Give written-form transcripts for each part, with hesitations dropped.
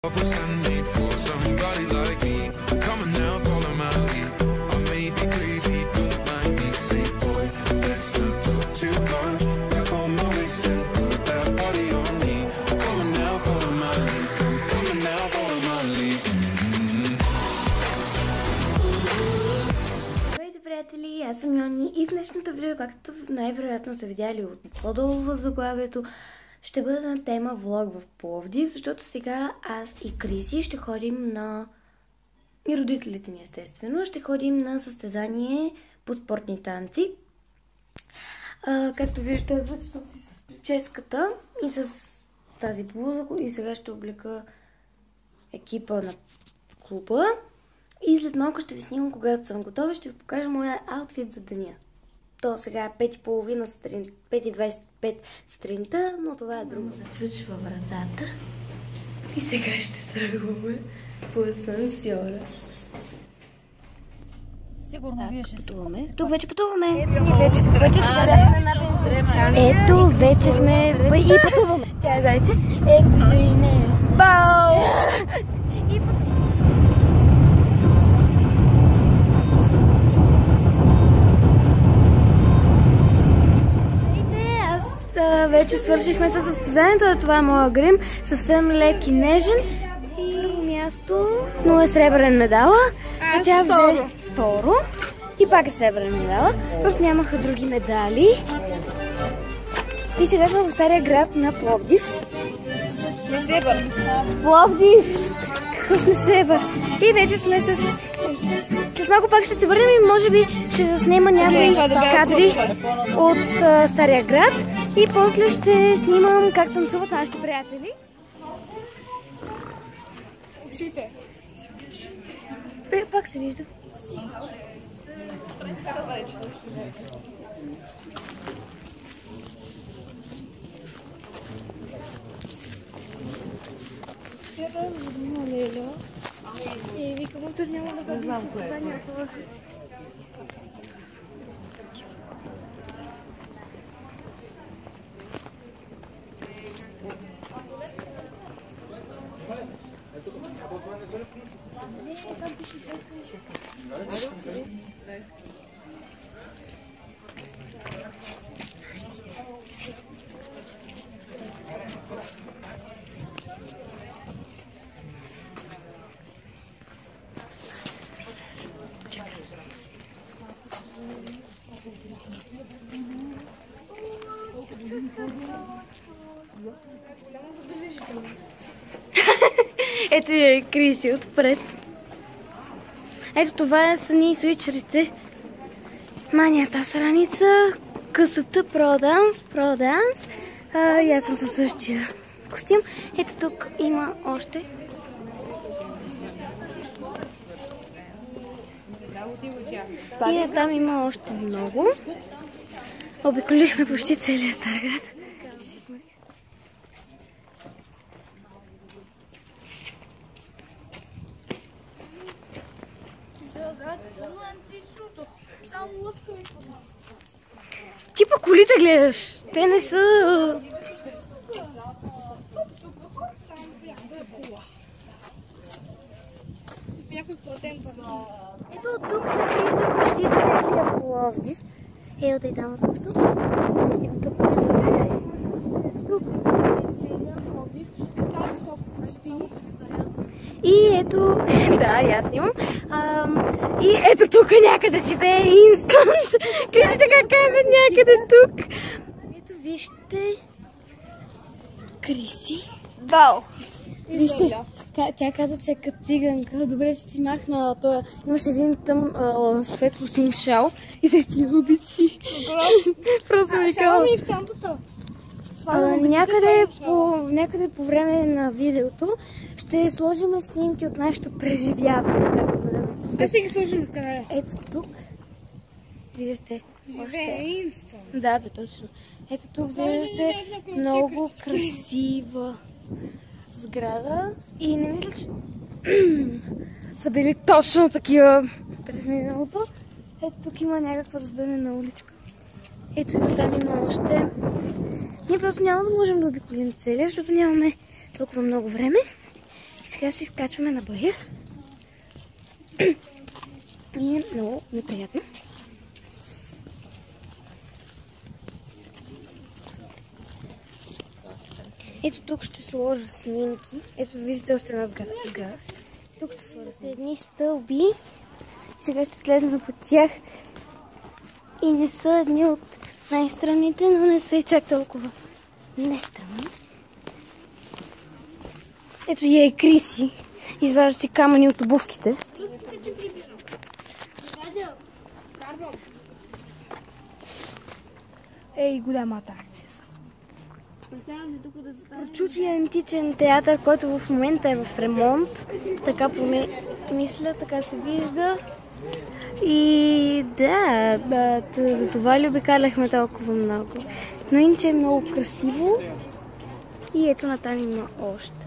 Аз съм Йони и в днешното видео, както най-вероятно сте видяли от по-долу в заглавието, ще бъде на тема влог в Пловдив, защото сега аз и Криси ще ходим на... и родителите ни естествено, ще ходим на състезание по спортни танци. Както виждате, аз вече съм си с прическата и с тази блуза и сега ще облека екипа на клуба. И след малко ще ви снимам, когато съм готова, ще ви покажа моя аутфит за деня. То сега е 5:30 сутрин, 5:25 сутринта, но това е друго. Заключва вратата и сега ще тръгваме по асансьора. Сигурно вие ще пътуваме. Тук вече пътуваме. Ето вече сме и пътуваме. Тя е зайче. Ето и не. Бау! И пътуваме. Вече свършихме със състезанието, това е моя грим, съвсем лек и нежен. И място, но е сребърен медала. А тя взе второ. И пак е сребърен медала. Просто нямаха други медали. И сега сме в Стария град на Пловдив. Несебър. Пловдив! Какво с Несебър? И вече сме с... След малко пак ще се върнем и може би ще заснема някои кадри от Стария град. И после ще снимам как танцуват нашите приятели. Ушите. Пак се вижда. И викам, утре няма да бъде състезанието. Ето е Криси отпред. Ето това са ни свичерите. Манията страница, късата Pro-Dance. И аз съм със същия костюм. Ето тук има още. И там има още много. Обиколихме почти целия Стар град. Ти па колите гледаш. Те не са... Ето тук се вижда почти целия Пловдив. Ето и там също. Ето тук тук целия Пловдив. И ето... Да, аз снимам. И ето тук някъде живее Инстант. Криси така каза, някъде тук. Ето вижте. Криси. Вау! Вижте, тя каза, че е като циганка. Добре, че си махна това. Имаше един тъм светло син шал и се ти убици. Просто ми казва. Шал ми в чантата. Някъде по време на видеото ще сложим снимки от нашето преживяване. Аз ще ги сложим къде? Ето тук. Виждате. Живее Инстант. Да, бе, точно. Ето тук виждате много красива сграда. И не мисля, че са били точно такива през миналото. Ето тук има някаква задънена уличка. Ето и там има още. Ние просто няма да можем да обиколим целия, защото нямаме толкова много време. И сега сега се изкачваме на багер. И е много неприятно. Ето тук ще сложа снимки. Ето виждате още една сграда. Тук ще сложа едни стълби. Сега ще слезем по тях. И не са едни от най-стръмните, но не са и чак толкова нестръмни. Ето я и Криси. Изважда си камъни от обувките. Ей, голямата акция са. Прочутия античен театър, който в момента е в ремонт. Така мисля, така се вижда. И да, за това ли обикаляхме толкова много. Но иначе е много красиво. И ето натам има още.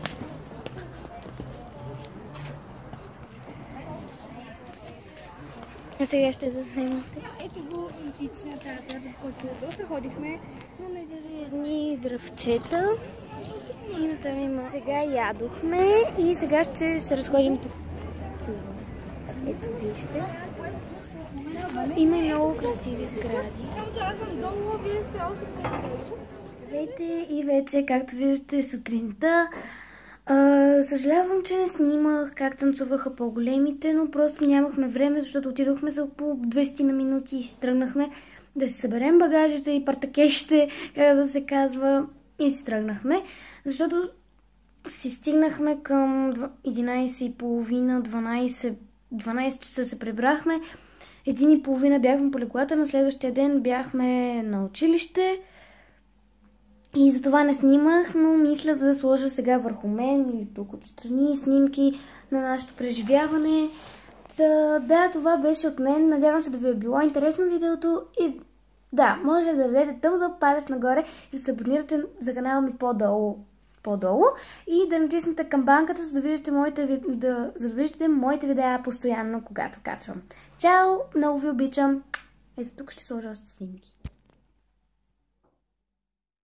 А сега ще заснемете. Ето го античния театър, в който доста ходихме, но не държи Едни дръвчета. И натам има. Сега ядохме и сега ще се разходим по това. Ето вижте. Има и много красиви сгради. Аз съм долу, вие сте още долу. Здравейте и вече, както виждате, сутринта. Съжалявам, че не снимах как танцуваха по-големите, но просто нямахме време, защото отидохме за около 20 на минути и си тръгнахме да си съберем багажите и партакещите, как да се казва, и си тръгнахме, защото си стигнахме към 11:30, 12 часа се прибрахме, 1:30 бяхме по леглата, на следващия ден бяхме на училище. И затова не снимах, но мисля да сложа сега върху мен или тук отстрани снимки на нашето преживяване. Да, това беше от мен. Надявам се да ви е било интересно видеото. И да, може да дадете thumbs up, палец нагоре и да се абонирате за канала ми по-долу. И да натиснете камбанката, за да виждате моите видеа постоянно, когато качвам. Чао! Много ви обичам! Ето тук ще сложа още снимки.